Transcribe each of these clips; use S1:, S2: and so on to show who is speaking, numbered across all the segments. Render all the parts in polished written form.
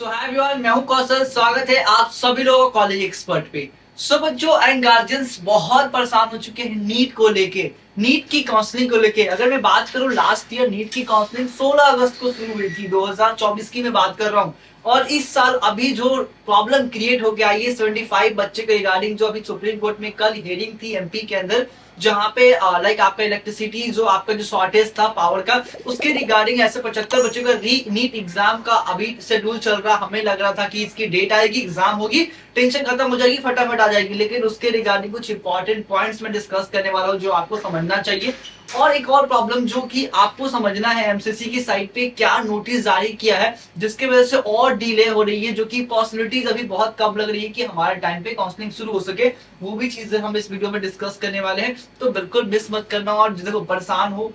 S1: तो hi everyone, मैं हूं कौशल। स्वागत है आप सभी लोगों का कॉलेज एक्सपर्ट पे। सो बच्चों एंड गार्जियंस बहुत परेशान हो चुके हैं नीट को लेके, नीट की काउंसलिंग को लेके। अगर मैं बात करूं, लास्ट ईयर नीट की काउंसलिंग 16 अगस्त को शुरू हुई थी, 2024 की मैं बात कर रहा हूं। और इस साल अभी जो प्रॉब्लम क्रिएट हो गया, ये 75 बच्चे के रिगार्डिंग जो अभी सुप्रीम कोर्ट में कल हियरिंग थी एमपी के अंदर, जहां पे लाइक आपका इलेक्ट्रिसिटी जो आपका जो शॉर्टेज था पावर का, उसके रिगार्डिंग ऐसे 75 बच्चों का री नीट एग्जाम का अभी शेड्यूल चल रहा। हमें लग रहा था कि इसकी डेट आएगी, एग्जाम होगी, टेंशन खत्म हो जाएगी, फटाफट आ जाएगी। लेकिन उसके रिगार्डिंग कुछ इंपॉर्टेंट पॉइंट्स में डिस्कस करने वाला हूं जो आपको समझना चाहिए। और एक और प्रॉब्लम जो कि आपको समझना है, एमसीसी की साइट पे क्या नोटिस जारी किया है जिसकी वजह से और डिले हो रही है, जो कि पॉसिबिलिटीज अभी बहुत कम लग रही है कि हमारे टाइम पे काउंसलिंग शुरू हो सके। वो भी चीजें हम इस वीडियो में डिस्कस करने वाले हैं, तो बिल्कुल मिस मत करना। और देखो, परेशान हो,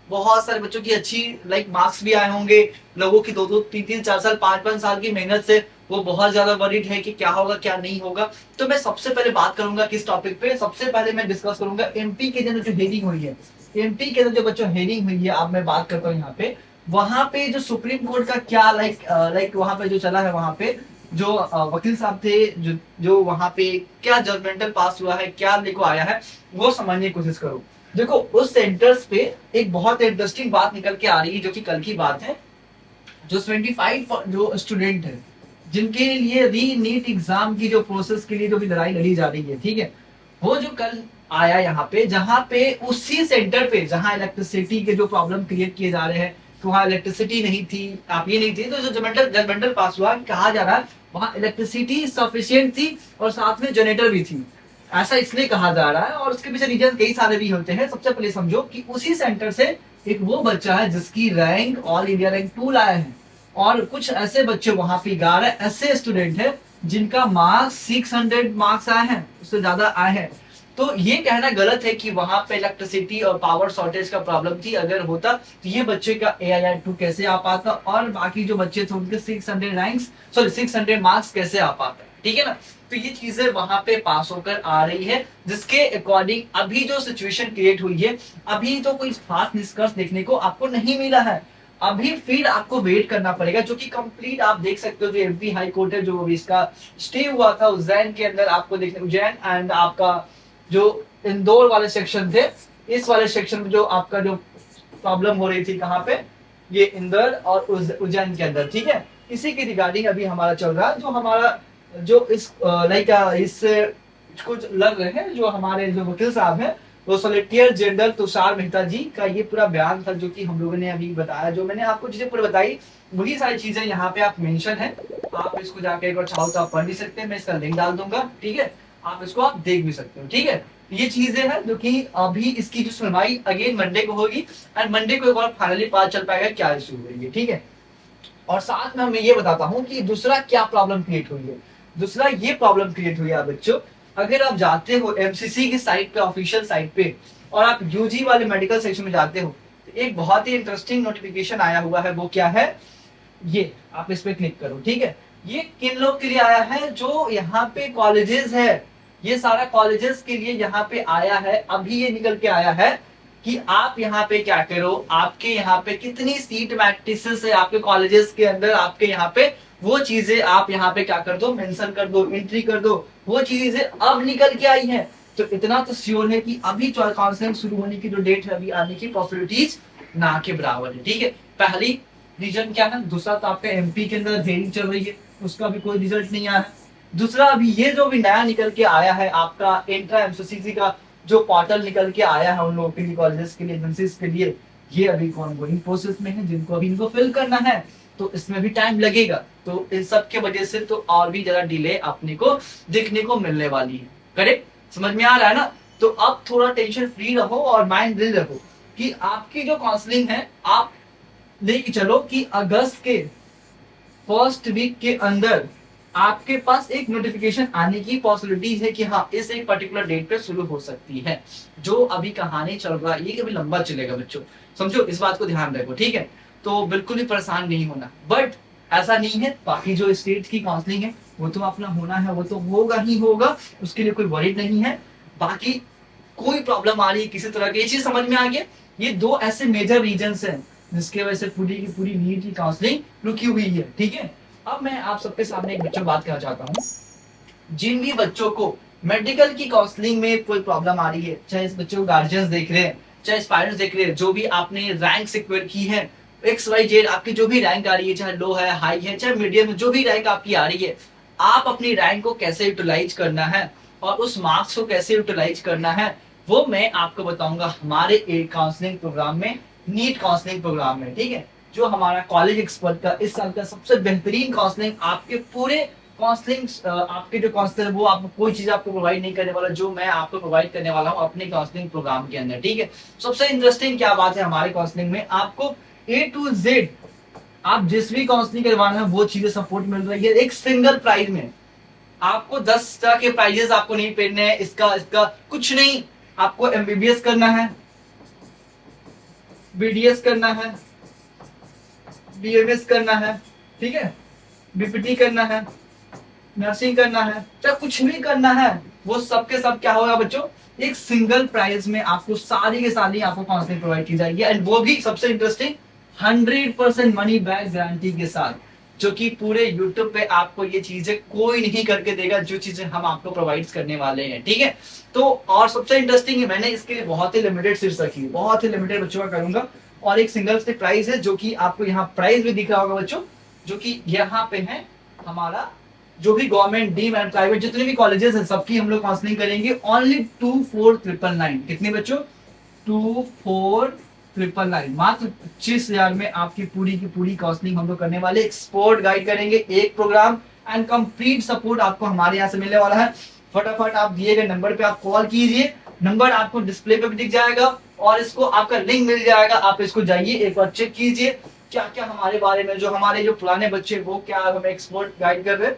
S1: बहुत सारे बच्चों की अच्छी लाइक मार्क्स भी आए होंगे, लोगों की 2-2, 3-3, 4 साल, 5-5 साल की मेहनत से वो बहुत ज्यादा वरीड है कि क्या होगा क्या नहीं होगा। तो मैं सबसे पहले बात करूंगा किस टॉपिक पे। सबसे पहले मैं डिस्कस करूंगा एमपी के अंदर जो हेयरिंग हुई है। एमपी के अंदर जो बच्चों हेयरिंग हुई है, अब मैं बात करता हूँ यहाँ पे, वहां पे जो सुप्रीम कोर्ट का क्या लाइक वहां पे जो चला है, वहां पे जो वकील साहब थे, जो वहां पे क्या जजमेंटल पास हुआ है, क्या लिखो आया है, वो समझने की कोशिश करो। देखो, उस सेंटर्स पे एक बहुत इंटरेस्टिंग बात निकल के आ रही है, जो कि कल की बात है। जो 25 जो स्टूडेंट है जिनके लिए री नीट एग्जाम की जो प्रोसेस के लिए जो भी लड़ाई लड़ी जा रही है, ठीक है, वो जो कल आया यहाँ पे, जहां पे उसी सेंटर पे जहां इलेक्ट्रिसिटी के जो प्रॉब्लम क्रिएट किए जा रहे हैं, तो वहां इलेक्ट्रिसिटी नहीं थी, आप ये नहीं थी, तो जो जजमेंटल पास हुआ, कहा जा रहा है वहां इलेक्ट्रिसिटी सफिशियंट थी और साथ में जनरेटर भी थी। ऐसा इसलिए कहा जा रहा है, और उसके पीछे रीजन कई सारे भी होते हैं। सबसे पहले समझो कि उसी सेंटर से एक वो बच्चा है जिसकी रैंक ऑल इंडिया रैंक 2 लाया है, और कुछ ऐसे बच्चे वहां पे 11 ऐसे स्टूडेंट हैं जिनका मार्क्स 600 मार्क्स आए हैं, उससे ज्यादा आए हैं। तो ये कहना गलत है कि वहां पे इलेक्ट्रिसिटी और पावर शॉर्टेज का प्रॉब्लम थी। अगर होता तो ये बच्चे का AII2 कैसे आ पाता, और बाकी जो बच्चे थे उनके 600 मार्क्स कैसे आ पाता, ठीक है ना। तो ये चीजें वहां पे पास होकर आ रही है, जिसके अकॉर्डिंग अभी जो सिचुएशन क्रिएट हुई है, अभी तो कोई खास निष्कर्ष देखने को आपको नहीं मिला है। अभी फिर आपको वेट करना पड़ेगा, जो कि कंप्लीट आप देख सकते हो। जो एमपी हाई कोर्ट है, जो अभी इसका स्टे हुआ था उज्जैन के अंदर, आपको देखने उज्जैन एंड आपका जो इंदौर वाले सेक्शन थे, इस वाले सेक्शन में जो आपका जो प्रॉब्लम हो रही थी, कहाँ पे, ये इंदौर और उज्जैन के अंदर, ठीक है। इसी के रिगार्डिंग अभी हमारा चल रहा है। जो हमारा जो इस लाइक इस कुछ लग रहे हैं, जो हमारे जो वकील साहब हैं, वो सोलिसिटर जनरल तुषार मेहता जी का ये पूरा बयान था, जो कि हम लोगों ने अभी बताया। जो मैंने आपको चीजें पूरी बताई, वही सारी चीजें यहाँ पे आप मेंशन है। आप इसको जाके एक बार चाहो तो आप पढ़ भी सकते हैं, मैं इसका लिंक डाल दूंगा, ठीक है। आप इसको आप देख भी सकते हो, ठीक है। ये चीजें हैं जो कि अभी इसकी जो सुनवाई अगेन मंडे को होगी, एंड मंडे को एक बार फाइनली पता चल पाएगा क्या इशू हुई है, ठीक है। और साथ में मैं ये बताता हूँ कि दूसरा क्या प्रॉब्लम क्रिएट हुई है। दूसरा ये प्रॉब्लम क्रिएट हुई है बच्चों, अगर आप जाते हो एमसीसी की साइट पे, ऑफिशियल साइट पे, और आप यूजी वाले मेडिकल सेक्शन में जाते हो, तो एक बहुत ही इंटरेस्टिंग नोटिफिकेशन आया हुआ है। वो क्या है, ये आप इस पे क्लिक करो, ठीक है। ये किन लोग के लिए आया है, जो यहाँ पे कॉलेजेस है, ये सारा कॉलेजेस के लिए यहाँ पे आया है। अभी ये निकल के आया है कि आप यहाँ पे क्या करो, आपके यहाँ पे कितनी सीट मैट्रिसेस है आपके कॉलेजेस के अंदर, आपके यहाँ पे वो चीजें आप यहाँ पे क्या कर दो, मेंशन कर दो, एंट्री कर दो। वो चीजें अब निकल के आई है, तो इतना तो श्योर है कि अभी काउंसलिंग शुरू होने की जो डेट है, अभी आने की पॉसिबिलिटीज ना के बराबर है, ठीक है। पहली रीजन क्या है। दूसरा तो आपका एमपी के अंदर हेयरिंग चल रही है, उसका भी कोई रिजल्ट नहीं आया है। दूसरा, अभी ये जो भी नया निकल के आया है, आपका इंट्रा एमसीसी का जो पोर्टल निकल के आया है उन लोगों के लिए, कॉलेजेस के लिए, एजेंसीज के लिए, ये अभी ऑनगोइंग प्रोसेस में है, जिनको अभी इनको फिल करना है, तो इसमें भी टाइम लगेगा। तो इन सब के वजह से तो और भी ज्यादा डिले अपने को देखने को मिलने वाली है। करेक्ट, समझ में आ रहा है ना। तो अब थोड़ा टेंशन फ्री रहो और माइंड ड्रिल रखो कि आपकी जो काउंसलिंग है, आप लेके चलो कि अगस्त के फर्स्ट वीक के अंदर आपके पास एक नोटिफिकेशन आने की पॉसिबिलिटीज है कि हाँ, इस एक पर्टिकुलर डेट पे शुरू हो सकती है। जो अभी कहानी चल रहा है, ये कभी लंबा चलेगा बच्चों, समझो, इस बात को ध्यान रखो, ठीक है। तो बिल्कुल भी परेशान नहीं होना, बट ऐसा नहीं है। बाकी जो स्टेट की काउंसलिंग है, वो तो अपना होना है, वो तो होगा ही होगा, उसके लिए कोई वरीड नहीं है। बाकी कोई प्रॉब्लम आ रही है किसी तरह की, ये चीज समझ में आ गया। ये दो ऐसे मेजर रीजन हैं जिसके वजह से पूरी की पूरी नीट की काउंसलिंग रुकी हुई है, ठीक है। अब मैं आप सबके सामने एक बच्चों बात करना चाहता हूँ। जिन भी बच्चों को मेडिकल की काउंसलिंग में कोई प्रॉब्लम आ रही है, चाहे इस बच्चे को गार्जियंस देख रहे हैं, चाहे पेरेंट्स देख रहे हैं, जो भी आपने रैंक सिक्योर की है, एक्स वाई जेड आपकी जो भी रैंक आ रही है, चाहे लो है, हाई है, चाहे मीडियम है, जो भी रैंक आपकी आ रही है, आप अपनी रैंक को कैसे यूटिलाइज करना है और उस मार्क्स को कैसे यूटिलाइज करना है, वो मैं आपको बताऊंगा हमारे एक काउंसलिंग प्रोग्राम में, नीट काउंसलिंग प्रोग्राम में। ठीक है, जो हमारा कॉलेज एक्सपर्ट का इस साल का सबसे बेहतरीन काउंसलिंग, आपके पूरे काउंसलिंग, आपके जो काउंसलर वो आपको कोई चीज आपको प्रोवाइड नहीं करने वाला, जो मैं आपको प्रोवाइड करने वाला हूँ अपने काउंसलिंग प्रोग्राम के अंदर। ठीक है, सबसे इंटरेस्टिंग क्या बात है हमारे काउंसलिंग में, आपको A to Z आप जिस भी काउंसलिंग करवाना है वो चीजें सपोर्ट मिल रही है एक सिंगल प्राइस में। आपको 10 तरह के प्राइजेस आपको नहीं पेड़ने हैं, इसका इसका कुछ नहीं। आपको MBBS करना है, BDS करना है, BMS करना है, ठीक है, BPT करना है, नर्सिंग करना है, चाहे कुछ भी करना है, वो सबके सब क्या होगा बच्चों, एक सिंगल प्राइस में आपको सारी के सारी आपको काउंसलिंग प्रोवाइड की जाएगी। एंड वो भी सबसे इंटरेस्टिंग 100% मनी बैक गारंटी के साथ, जो कि पूरे YouTube पे आपको ये चीजें कोई नहीं करके देगा, जो चीजें हम आपको प्रोवाइड करने वाले हैं। ठीक है, तो और सबसे इंटरेस्टिंग है, मैंने इसके लिए बहुत ही लिमिटेड सीट्स रखी है, बहुत ही लिमिटेड बच्चों का करूंगा, और एक सिंगल स्टिक प्राइस है, जो कि आपको यहाँ प्राइस भी दिख रहा होगा बच्चों, जो कि यहाँ पे है हमारा जो भी गवर्नमेंट, डीम एंड प्राइवेट जितने भी कॉलेजेस हैं सबकी हम लोग काउंसलिंग करेंगे ओनली 24,999। कितने बच्चों, 24,999, मात्र 25,000 में आपकी पूरी की पूरी काउंसलिंग हम लोग करने वाले, एक्सपर्ट गाइड करेंगे, एक प्रोग्राम एंड कंप्लीट सपोर्ट आपको हमारे यहाँ से मिलने वाला है। फटाफट आप दिए गए नंबर पे आप कॉल कीजिए, नंबर आपको डिस्प्ले पे भी दिख जाएगा और इसको आपका लिंक मिल जाएगा, आप इसको जाइए एक बार चेक कीजिए क्या क्या हमारे बारे में, जो हमारे जो पुराने बच्चे वो क्या हमें एक्सपर्ट गाइड कर रहे हैं।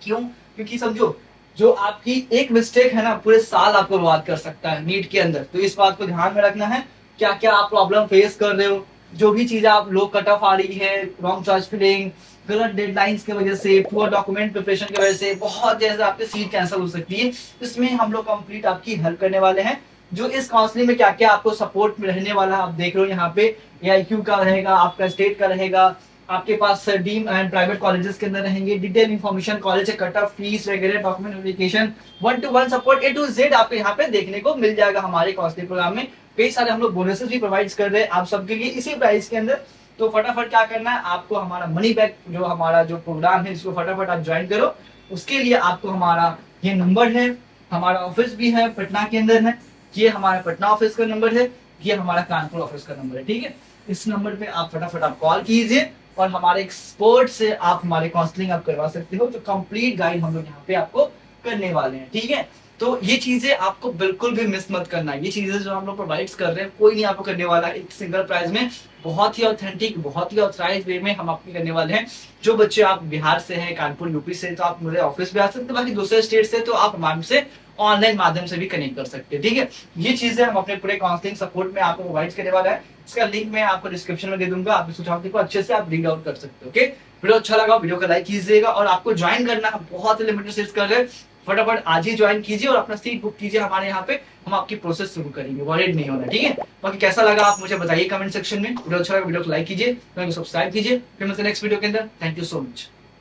S1: क्यों, क्योंकि समझो जो आपकी एक मिस्टेक है ना पूरे साल आपको बर्बाद कर सकता है नीट के अंदर, तो इस बात को ध्यान में रखना है। क्या क्या आप प्रॉब्लम फेस कर रहे हो, जो भी चीजें आप लो कट ऑफ आ रही है, रॉन्ग चॉइस फिलिंग, गलत डेडलाइंस की वजह से, पुअर डॉक्यूमेंट प्रिपरेशन की वजह से बहुत जैसे आपकी सीट कैंसिल हो सकती है, इसमें हम लोग कंप्लीट आपकी हेल्प करने वाले हैं। जो इस काउंसलिंग में क्या क्या आपको सपोर्ट रहने वाला है आप देख रहे हो यहाँ पे, AIQ का रहेगा, आपका स्टेट का रहेगा, आपके पास डीम एंड प्राइवेट कॉलेजेस के अंदर रहेंगे, detail information, college cut off fees वगैरह, document verification, 1-to-1 support A to Z आपको यहाँ पे देखने को मिल जाएगा हमारे काउंसलिंग प्रोग्राम में। कई सारे हम लोग बोनसेस भी प्रोवाइड कर रहे हैं आप सबके लिए इसी प्राइस के अंदर। तो फटाफट क्या करना है, आपको हमारा मनी बैक जो हमारा जो प्रोग्राम है इसको फटाफट आप ज्वाइन करो। उसके लिए आपको हमारा ये नंबर है, हमारा ऑफिस भी है पटना के अंदर है, ये हमारा पटना ऑफिस का नंबर है, ये हमारा कानपुर ऑफिस का नंबर है। ठीक है, इस नंबर पे आप फटाफट आप कॉल कीजिए और हमारे एक्सपर्ट से आप हमारे काउंसलिंग आप करवा सकते हो, जो कंप्लीट गाइड हम लोग यहाँ पे आपको करने वाले हैं। ठीक है, तो ये चीजें आपको बिल्कुल भी मिस मत करना है, ये चीजें जो हम लोग प्रोवाइड कर रहे हैं कोई नहीं आपको करने वाला है, एक सिंगल प्राइस में बहुत ही ऑथेंटिक, बहुत ही ऑथराइज वे में हम आपको करने वाले हैं। जो बच्चे आप बिहार से हैं, कानपुर यूपी से, तो आप मेरे ऑफिस में आ सकते हैं, बाकी दूसरे स्टेट से तो आप हमारे से ऑनलाइन माध्यम से भी कनेक्ट कर सकते हैं। ठीक है, ये चीजें हम अपने पूरे काउंसलिंग सपोर्ट में आपको प्रोवाइड करने वाला है, इसका लिंक मैं आपको डिस्क्रिप्शन में दे दूंगा, आप इस सुझाव को अच्छे से आप रीड आउट कर सकते हो। ओके, वीडियो अच्छा लगा वीडियो को लाइक कीजिएगा, और आपको ज्वाइन करना है बहुत लिमिटेड सीट्स कर रहे हैं, फटाफट आज ही ज्वाइन कीजिए और अपना सीट बुक कीजिए हमारे यहाँ पे, हम आपकी प्रोसेस शुरू करेंगे, वरीड नहीं होना। ठीक है, बाकी कैसा लगा आप मुझे बताइए कमेंट सेक्शन में, वीडियो अच्छा लगा वीडियो को लाइक कीजिए, सब्सक्राइब कीजिए, फिर मिलते हैं नेक्स्ट वीडियो के अंदर। Thank you so much.